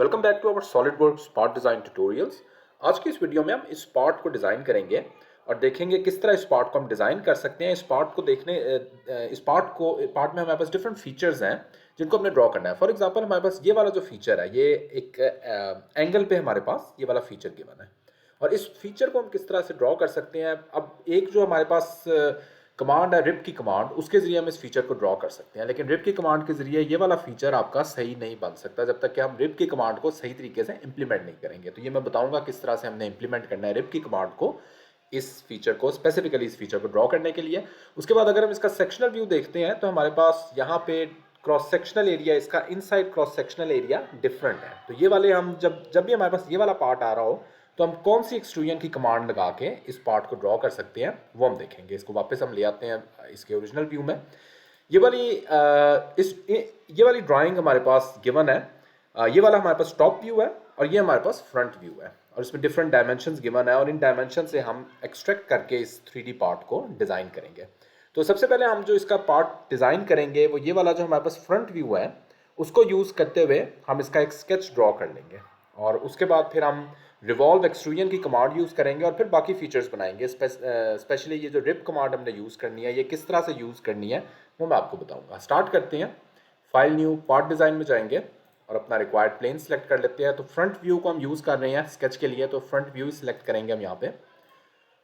Welcome back to our SolidWorks part design tutorials. आज की इस वीडियो में हम इस पार्ट को डिज़ाइन करेंगे और देखेंगे किस तरह इस पार्ट को हम डिज़ाइन कर सकते हैं। इस पार्ट को देखने इस पार्ट में हमारे पास डिफरेंट फीचर्स हैं जिनको हमने ड्रॉ करना है। फॉर एग्जांपल हमारे पास ये वाला जो फीचर है, ये एक एंगल पे हमारे पास ये वाला फीचर गिवन है और इस फीचर को हम किस तरह से ड्रॉ कर सकते हैं। अब एक जो हमारे पास कमांड है रिप की कमांड, उसके ज़रिए हम इस फीचर को ड्रॉ कर सकते हैं, लेकिन रिप की कमांड के ज़रिए ये वाला फीचर आपका सही नहीं बन सकता जब तक कि हम रिप की कमांड को सही तरीके से इंप्लीमेंट नहीं करेंगे। तो ये मैं बताऊंगा किस तरह से हमने इंप्लीमेंट करना है रिप की कमांड को इस फीचर को, स्पेसिफिकली इस फीचर को ड्रॉ करने के लिए। उसके बाद अगर हम इसका सेक्शनल व्यू देखते हैं तो हमारे पास यहाँ पे क्रॉस सेक्शनल एरिया, इसका inside cross sectional area different है। तो ये वाले हम जब जब भी हमारे पास ये वाला पार्ट आ रहा हो तो हम कौन सी एक्सट्रूजन की कमांड लगा के इस पार्ट को ड्रॉ कर सकते हैं वो हम देखेंगे। इसको वापस हम ले आते हैं इसके ओरिजिनल व्यू में। ये वाली ये वाली ड्राइंग हमारे पास गिवन है। ये वाला हमारे पास टॉप व्यू है और ये हमारे पास फ्रंट व्यू है और इसमें डिफरेंट डायमेंशंस गिवन है और इन डायमेंशन से हम एक्सट्रैक्ट करके इस 3D पार्ट को डिज़ाइन करेंगे। तो सबसे पहले हम जो इसका पार्ट डिज़ाइन करेंगे वो ये वाला जो हमारे पास फ्रंट व्यू है उसको यूज़ करते हुए हम इसका एक स्केच ड्रॉ कर लेंगे और उसके बाद फिर हम रिवॉल्व एक्सट्रूजन की कमांड यूज़ करेंगे और फिर बाकी फीचर्स बनाएंगे। स्पेशली ये जो रिप कमांड हमने यूज़ करनी है, ये किस तरह से यूज़ करनी है वो मैं आपको बताऊंगा। स्टार्ट करते हैं, फाइल न्यू पार्ट डिज़ाइन में जाएंगे और अपना रिक्वायर्ड प्लेन सेलेक्ट कर लेते हैं। तो फ्रंट व्यू को हम यूज़ कर रहे हैं स्केच के लिए, तो फ्रंट व्यू सेलेक्ट करेंगे हम यहाँ पे।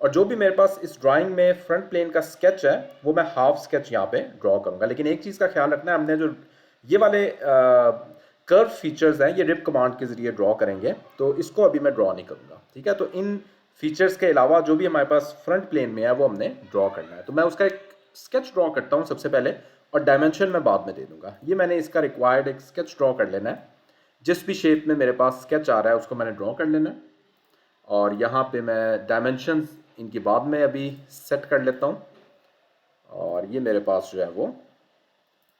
और जो भी मेरे पास इस ड्राइंग में फ्रंट प्लेन का स्केच है वो मैं हाफ स्केच यहाँ पे ड्रॉ करूँगा। लेकिन एक चीज़ का ख्याल रखना है, हमने जो ये वाले कर्व फीचर्स हैं ये रिप कमांड के ज़रिए ड्रॉ करेंगे, तो इसको अभी मैं ड्रॉ नहीं करूँगा, ठीक है। तो इन फीचर्स के अलावा जो भी हमारे पास फ्रंट प्लेन में है वो हमने ड्रॉ करना है। तो मैं उसका एक स्केच ड्रॉ करता हूँ सबसे पहले और डायमेंशन मैं बाद में दे दूँगा। ये मैंने इसका रिक्वायर्ड एक स्केच ड्रॉ कर लेना है। जिस भी शेप में मेरे पास स्केच आ रहा है उसको मैंने ड्रॉ कर लेना है और यहाँ पे मैं डायमेंशंस इनकी बाद में अभी सेट कर लेता हूँ और ये मेरे पास जो है वो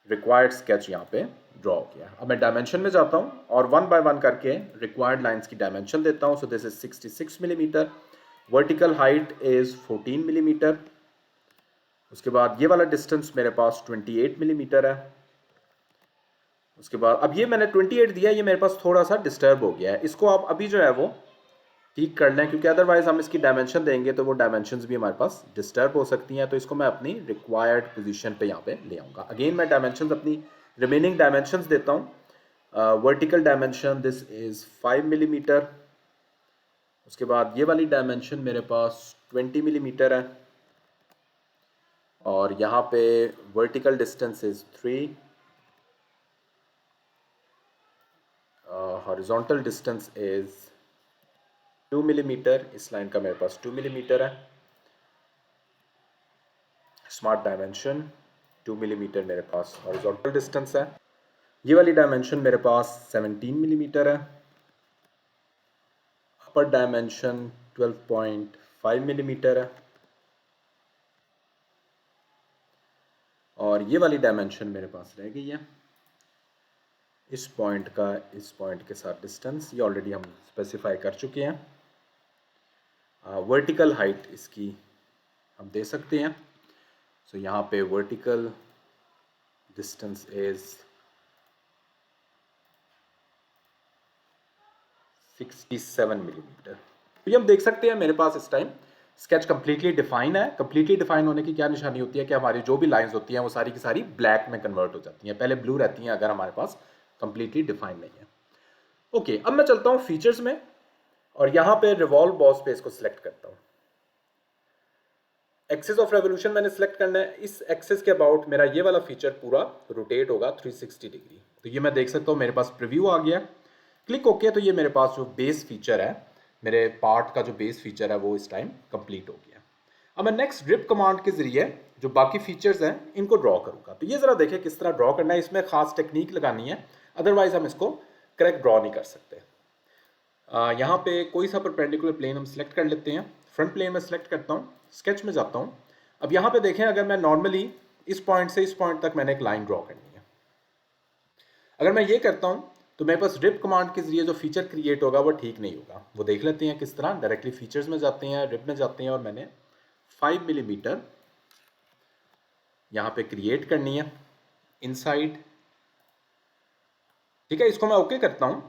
रिक्वायर्ड स्केच यहाँ पे ड्रॉ किया। अब मैं डायमेंशन में जाता हूँ और वन बाय वन करके रिक्वायर्ड लाइंस की डायमेंशन देता हूँ। So this is 66 millimetre, vertical height is 14 millimetre. उसके बाद ये वाला डिस्टेंस मेरे पास 28 मिलीमीटर है। उसके बाद अब ये मैंने 28 दिया, ये मेरे पास थोड़ा सा डिस्टर्ब हो गया है, इसको आप अभी जो है वो ठीक कर लें क्योंकि अदरवाइज हम इसकी डायमेंशन देंगे तो वो डायमेंशंस भी हमारे पास डिस्टर्ब हो सकती हैं। तो इसको मैं अपनी रिक्वायर्ड पोजीशन पे यहाँ पे ले आऊँगा। अगेन मैं डायमेंशंस अपनी रिमेनिंग डायमेंशंस देता हूँ। Vertical dimension this is 5 millimetre. उसके बाद ये वाली डायमेंशन मेरे पास 20 मिलीमीटर है और यहाँ पे vertical distance is 3, horizontal distance is 2 millimetre. इस लाइन का मेरे पास 2 मिलीमीटर है। स्मार्ट डायमेंशन 2 मिलीमीटर मेरे पास हॉरिजॉन्टल डिस्टेंस है। ये वाली डायमेंशन मेरे पास 17 मिलीमीटर है। अपर डायमेंशन 12.5 मिलीमीटर है और ये वाली डायमेंशन मेरे पास रह गई है। इस पॉइंट का इस पॉइंट के साथ डिस्टेंस ये ऑलरेडी हम स्पेसिफाई कर चुके हैं। वर्टिकल हाइट इसकी हम दे सकते हैं। सो यहाँ पे वर्टिकल डिस्टेंस इज 67 मिलीमीटर। तो ये हम देख सकते हैं मेरे पास इस टाइम स्केच कंप्लीटली डिफाइन है। कंप्लीटली डिफाइन होने की क्या निशानी होती है कि हमारी जो भी लाइंस होती हैं वो सारी की सारी ब्लैक में कन्वर्ट हो जाती हैं, पहले ब्लू रहती हैं अगर हमारे पास कंप्लीटली डिफाइन नहीं है। ओके, अब मैं चलता हूँ फीचर्स में और यहाँ पे रिवॉल्व बॉस पे इसको सिलेक्ट करता हूँ। एक्सिस ऑफ रेवोल्यूशन मैंने सेलेक्ट करना है। इस एक्सिस के अबाउट मेरा ये वाला फीचर पूरा रोटेट होगा 360 डिग्री। तो ये मैं देख सकता हूँ मेरे पास प्रीव्यू आ गया। क्लिक ओके, तो ये मेरे पास जो बेस फीचर है, मेरे पार्ट का जो बेस फीचर है वो इस टाइम कंप्लीट हो गया। अब मैं नेक्स्ट ड्रिप कमांड के जरिए जो बाकी फीचर्स हैं इनको ड्रॉ करूँगा। तो ये ज़रा देखें किस तरह ड्रॉ करना है, इसमें खास टेक्निक लगानी है, अदरवाइज हम इसको करेक्ट ड्रॉ नहीं कर सकते। यहाँ पे कोई सा परपेंडिकुलर प्लेन हम सेलेक्ट कर लेते हैं। फ्रंट प्लेन में सेलेक्ट करता हूँ, स्केच में जाता हूँ। अब यहाँ पे देखें, अगर मैं नॉर्मली इस पॉइंट से इस पॉइंट तक मैंने एक लाइन ड्रॉ करनी है, अगर मैं ये करता हूँ तो मेरे पास रिप कमांड के जरिए जो फीचर क्रिएट होगा वो ठीक नहीं होगा। वो देख लेते हैं किस तरह। डायरेक्टली फीचर्स में जाते हैं, रिप में जाते हैं और मैंने 5 मिलीमीटर यहाँ पे क्रिएट करनी है इनसाइड, ठीक है। इसको मैं ओके करता हूँ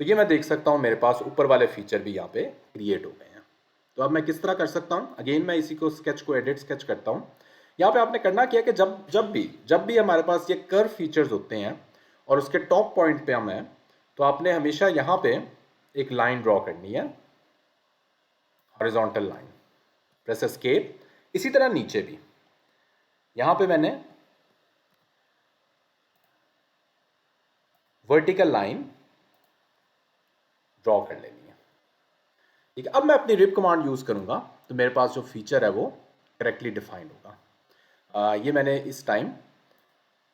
तो ये मैं देख सकता हूँ मेरे पास ऊपर वाले फीचर भी यहाँ पे क्रिएट हो गए हैं। तो अब मैं किस तरह कर सकता हूँ, अगेन मैं इसी को स्केच को एडिट स्केच करता हूँ। यहाँ पे आपने करना क्या कि जब भी हमारे पास ये कर्व फीचर्स होते हैं और उसके टॉप पॉइंट पे हम हैं, तो आपने हमेशा यहाँ पे एक लाइन ड्रॉ करनी है, हॉरिजॉन्टल लाइन, प्रेस एस्केप। इसी तरह नीचे भी यहाँ पे मैंने वर्टिकल लाइन ड्रॉ कर लेनी है। ठीक है, अब मैं अपनी रिप कमांड यूज करूंगा तो मेरे पास जो फीचर है वो करेक्टली डिफाइंड होगा। ये मैंने इस टाइम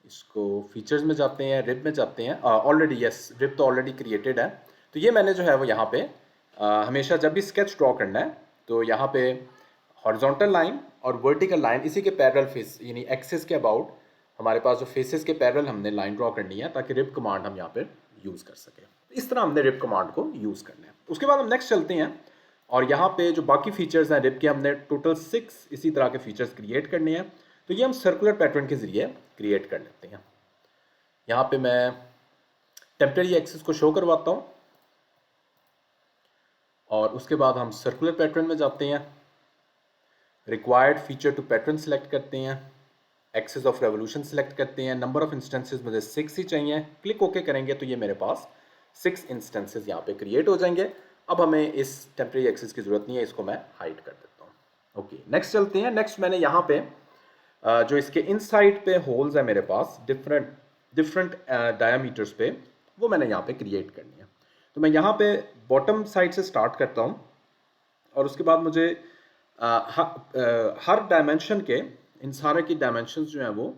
इसको फीचर्स में जाते हैं, रिप में जाते हैं, ऑलरेडी यस रिप तो ऑलरेडी क्रिएटेड है। तो ये मैंने जो है वो यहाँ पे हमेशा जब भी स्केच ड्रॉ करना है तो यहाँ पे हॉरिजॉन्टल लाइन और वर्टिकल लाइन इसी के पैरेलल फेस यानी एक्सिस के अबाउट हमारे पास जो फेसेस के पैरेलल हमने लाइन ड्रॉ करनी है ताकि रिप कमांड हम यहाँ पे यूज़ कर सकें। इस तरह हमने रिप कमांड को यूज़ करना है। उसके बाद हम नेक्स्ट चलते हैं और यहाँ पे जो बाकी फीचर्स हैं रिप के, हमने टोटल 6 इसी तरह के फीचर्स क्रिएट करने हैं। तो ये हम सर्कुलर पैटर्न के जरिए क्रिएट कर लेते हैं। यहाँ पे मैं टेम्परेरी एक्सिस को शो करवाता हूँ और उसके बाद हम सर्कुलर पैटर्न में जाते हैं, required feature to pattern select करते हैं, एक्सिस ऑफ रेवोल्यूशन सेलेक्ट करते हैं, नंबर ऑफ इंस्टेंसेस मुझे 6 ही चाहिए, क्लिक ओके करेंगे तो ये मेरे पास 6 इंस्टेंसेस यहाँ पे क्रिएट हो जाएंगे। अब हमें इस टेम्परेरी एक्सिस की जरूरत नहीं है, इसको मैं हाइड कर देता हूँ। ओके, नेक्स्ट चलते हैं। नेक्स्ट मैंने यहाँ पे जो इसके इनसाइड पे होल्स है मेरे पास डिफरेंट डायामीटर्स पे, वो मैंने यहाँ पे क्रिएट करनी है। तो मैं यहाँ पे बॉटम साइड से स्टार्ट करता हूँ और उसके बाद मुझे हर डायमेंशन के इन सारे की डायमेंशंस जो हैं वो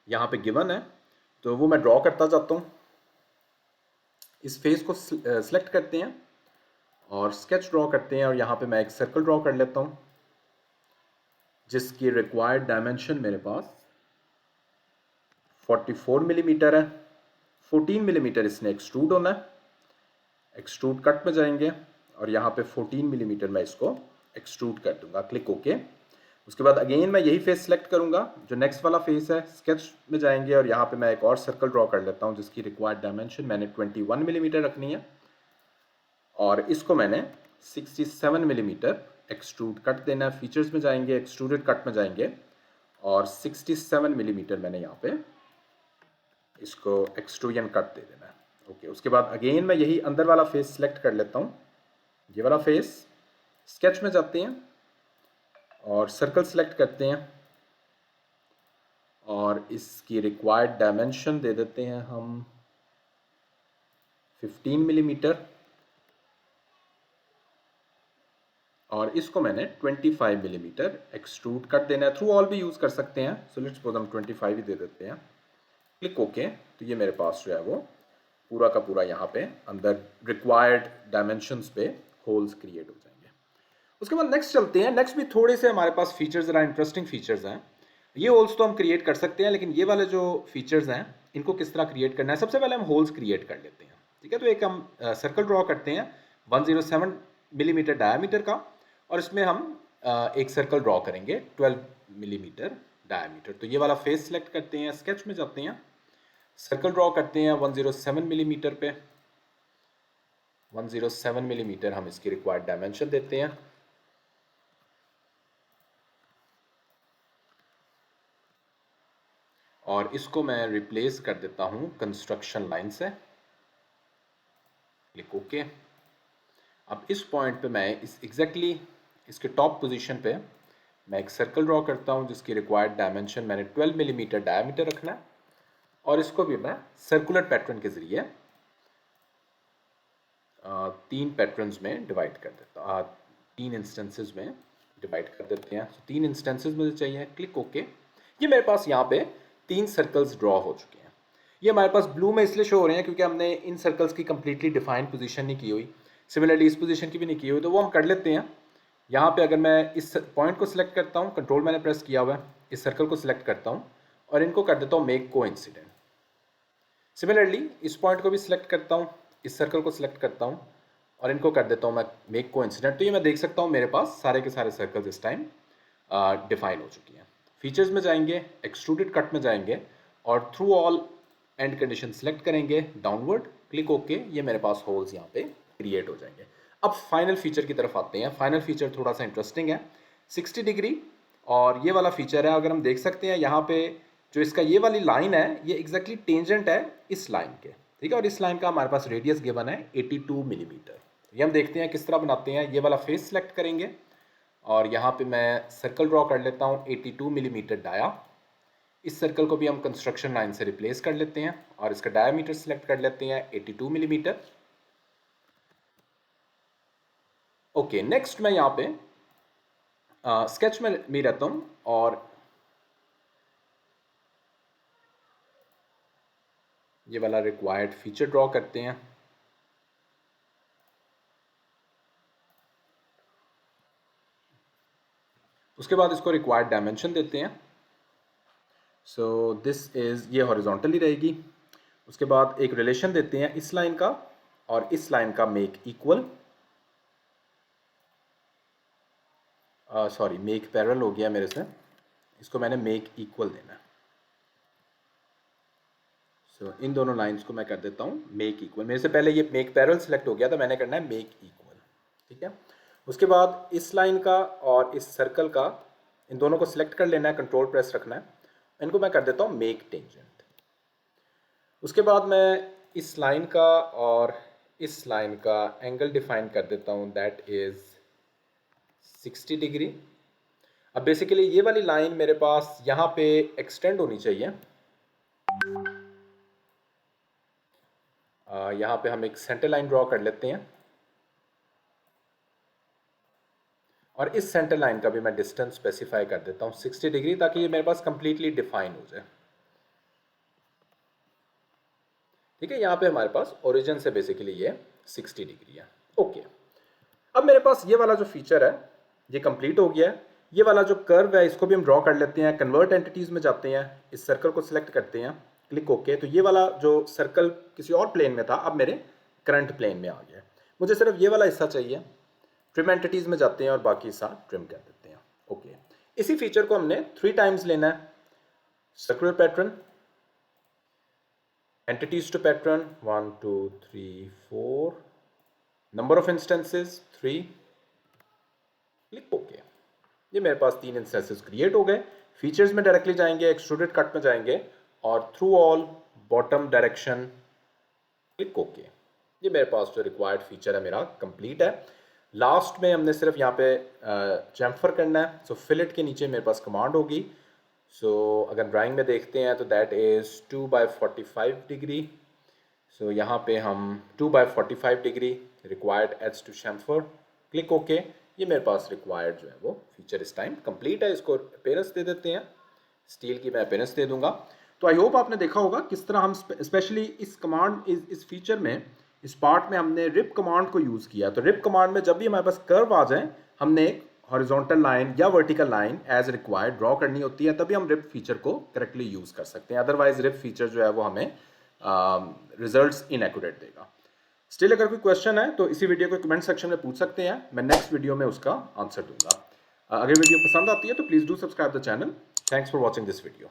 यहाँ पे गिवन है, तो वो मैं ड्रॉ करता जाता हूँ। इस फेस को सिलेक्ट करते हैं और स्केच ड्रॉ करते हैं और यहाँ पे मैं एक सर्कल ड्रॉ कर लेता हूँ जिसकी रिक्वायर्ड डायमेंशन मेरे पास 44 मिलीमीटर है। 14 मिलीमीटर इसने एक्सट्रूड होना है। एक्सट्रूड कट में जाएंगे और यहाँ पे 14 मिलीमीटर मैं इसको एक्सट्रूड कर दूंगा, क्लिक ओके। उसके बाद अगेन मैं यही फेस सेलेक्ट करूंगा जो नेक्स्ट वाला फेस है, स्केच में जाएंगे और यहाँ पे मैं एक और सर्कल ड्रॉ कर लेता हूँ जिसकी रिक्वायर्ड डायमेंशन मैंने 21 मिलीमीटर रखनी है और इसको मैंने 67 मिलीमीटर एक्सट्रूड कट देना है। फीचर्स में जाएंगे, एक्सट्रूडेड कट में जाएंगे और 67 मिलीमीटर मैंने यहाँ पे इसको एक्सट्रूजन कट दे देना है। ओके, उसके बाद अगेन मैं यही अंदर वाला फेस सिलेक्ट कर लेता हूँ, ये वाला फेस। स्केच में जाते हैं और सर्कल सिलेक्ट करते हैं और इसकी रिक्वायर्ड डायमेंशन दे देते हैं हम 15 मिलीमीटर और इसको मैंने 25 मिलीमीटर एक्सट्रूड कट देना है। थ्रू ऑल भी यूज़ कर सकते हैं, सो लेट्स सपोज हम 25 ही दे देते हैं, क्लिक ओके। तो ये मेरे पास जो है वो पूरा का पूरा यहाँ पे अंदर रिक्वायर्ड डायमेंशंस पे होल्स क्रिएट हो जाएंगे। उसके बाद नेक्स्ट चलते हैं। नेक्स्ट भी थोड़े से हमारे पास फीचर्स ज़रा इंटरेस्टिंग फीचर्स हैं। ये होल्स तो हम क्रिएट कर सकते हैं, लेकिन ये वाले जो फीचर्स हैं इनको किस तरह क्रिएट करना है, सबसे पहले हम होल्स क्रिएट कर लेते हैं। ठीक है, तो एक हम सर्कल ड्रॉ करते हैं 107 मिलीमीटर डायमीटर का और इसमें हम एक सर्कल ड्रॉ करेंगे 12 मिलीमीटर डायमीटर। तो ये वाला फेस सेलेक्ट करते हैं, स्केच में जाते हैं, सर्कल ड्रॉ करते हैं 107 मिलीमीटर पे। 107 मिलीमीटर हम इसकी रिक्वायर्ड डायमेंशन देते हैं और इसको मैं रिप्लेस कर देता हूं कंस्ट्रक्शन लाइन से, क्लिक ओके। अब इस पॉइंट पे मैं इस एग्जैक्टली इसके टॉप पोजीशन पे मैं एक सर्कल ड्रॉ करता हूं जिसकी रिक्वायर्ड डायमेंशन मैंने 12 मिलीमीटर डायमीटर रखना है और इसको भी मैं सर्कुलर पैटर्न के जरिए 3 पैटर्न्स में डिवाइड कर देता हूँ, 3 इंस्टेंसेस में डिवाइड कर देते हैं। 3 इंस्टेंसेस मुझे चाहिए, क्लिक ओके। ये मेरे पास यहाँ पे 3 सर्कल्स ड्रॉ हो चुके हैं। ये हमारे पास ब्लू में इसलिए शो हो रहे हैं क्योंकि हमने इन सर्कल्स की कंप्लीटली डिफाइंड पोजीशन नहीं की हुई, सिमिलरली इस पोजीशन की भी नहीं की हुई, तो वो हम कर लेते हैं। यहाँ पे अगर मैं इस पॉइंट को सिलेक्ट करता हूँ, कंट्रोल मैंने प्रेस किया हुआ है, इस सर्कल को सिलेक्ट करता हूँ और इनको कर देता हूँ मेक कोइंसिडेंट। सिमिलरली इस पॉइंट को भी सिलेक्ट करता हूँ, इस सर्कल को सिलेक्ट करता हूँ और इनको कर देता हूँ मैं मेक कोइंसिडेंट। तो ये मैं देख सकता हूँ मेरे पास सारे के सारे सर्कल्स इस टाइम डिफाइन हो चुकी हैं। फीचर्स में जाएंगे, एक्सट्रूडेड कट में जाएंगे और through all and condition select करेंगे डाउनवर्ड, क्लिक ओके, ये मेरे पास होल्स यहाँ पे क्रिएट हो जाएंगे। अब फाइनल फीचर की तरफ आते हैं। फाइनल फीचर थोड़ा सा इंटरेस्टिंग है, 60 डिग्री और ये वाला फीचर है। अगर हम देख सकते हैं यहाँ पे जो इसका ये वाली लाइन है ये एग्जैक्टली टेंजेंट है इस लाइन के, ठीक है। और इस लाइन का हमारे पास रेडियस गिवन है 82 मिलीमीटर। ये हम देखते हैं किस तरह बनाते हैं। ये वाला फेस सेलेक्ट करेंगे और यहाँ पे मैं सर्कल ड्रॉ कर लेता हूँ 82 मिलीमीटर डाया। इस सर्कल को भी हम कंस्ट्रक्शन लाइन से रिप्लेस कर लेते हैं और इसका डायमीटर सेलेक्ट कर लेते हैं 82 मिलीमीटर। ओके, नेक्स्ट मैं यहाँ पे स्केच में भी रहता हूँ और ये वाला रिक्वायर्ड फीचर ड्रॉ करते हैं। उसके बाद इसको रिक्वायर्ड डायमेंशन देते हैं। सो दिस इज, ये हॉरिजॉन्टली रहेगी। उसके बाद एक रिलेशन देते हैं इस लाइन का और इस लाइन का, make equal, sorry make parallel हो गया मेरे से, इसको मैंने मेक इक्वल देना है। सो इन दोनों लाइंस को मैं कर देता हूँ मेक इक्वल। मेरे से पहले ये मेक पैरेलल सेलेक्ट हो गया था, मैंने करना है मेक इक्वल, ठीक है। उसके बाद इस लाइन का और इस सर्कल का, इन दोनों को सिलेक्ट कर लेना है, कंट्रोल प्रेस रखना है। इनको मैं कर देता हूँ मेक टेंजेंट। उसके बाद मैं इस लाइन का और इस लाइन का एंगल डिफाइन कर देता हूँ, दैट इज 60 डिग्री। अब बेसिकली ये वाली लाइन मेरे पास यहाँ पे एक्सटेंड होनी चाहिए। यहाँ पे हम एक सेंटर लाइन ड्रॉ कर लेते हैं और इस सेंटर लाइन का भी मैं डिस्टेंस स्पेसिफाई कर देता हूँ 60 डिग्री, ताकि ये मेरे पास कंप्लीटली डिफाइन हो जाए, ठीक है। यहाँ पे हमारे पास ओरिजिन से बेसिकली ये 60 डिग्री है। ओके, अब मेरे पास ये वाला जो फीचर है ये कंप्लीट हो गया है। ये वाला जो कर्व है इसको भी हम ड्रॉ कर लेते हैं। कन्वर्ट एंटिटीज में जाते हैं, इस सर्कल को सिलेक्ट करते हैं, क्लिक ओके। तो ये वाला जो सर्कल किसी और प्लेन में था अब मेरे करंट प्लेन में आ गया। मुझे सिर्फ ये वाला हिस्सा चाहिए। ट्रिम एंटिटीज में जाते हैं और बाकी हिस्सा ट्रिम कर देते हैं। ओके, इसी फीचर को हमने 3 टाइम्स लेना है। Circular pattern, entities to pattern 1 2 3 4, number of instances 3, click okay. ये मेरे पास 3 इंस्टेंसेस क्रिएट हो गए। फीचर्स में डायरेक्टली जाएंगे, एक्सट्रूडेड कट में जाएंगे और through all bottom direction, click okay. ये मेरे पास जो रिक्वायर्ड फीचर है मेरा कंप्लीट है। लास्ट में हमने सिर्फ यहाँ पे चैम्फर करना है। सो फिलेट के नीचे मेरे पास कमांड होगी। सो अगर ड्राइंग में देखते हैं तो दैट इज़ 2/45 डिग्री। सो यहाँ पे हम 2/45 degree required edges to chamfer, click okay. ये मेरे पास रिक्वायर्ड जो है वो फीचर इस टाइम कंप्लीट है। इसको अपीयरेंस दे देते हैं, स्टील की मैं अपीयरेंस दे दूंगा। तो आई होप आपने देखा होगा किस तरह हम स्पेशली इस कमांड इस फीचर में, इस पार्ट में हमने रिप कमांड को यूज़ किया। तो रिप कमांड में जब भी हमारे पास कर्व आ जाए हमने हॉरिजॉन्टल लाइन या vertical line edge required draw करनी होती है, तभी हम रिप फीचर को करेक्टली यूज़ कर सकते हैं। अदरवाइज रिप फीचर जो है वो हमें रिजल्ट्स इनएक्यूरेट देगा। स्टिल अगर कोई क्वेश्चन है तो इसी वीडियो को कमेंट सेक्शन में पूछ सकते हैं, मैं नेक्स्ट वीडियो में उसका आंसर दूंगा। अगर वीडियो पसंद आती है तो please do subscribe the channel. Thanks for watching this video.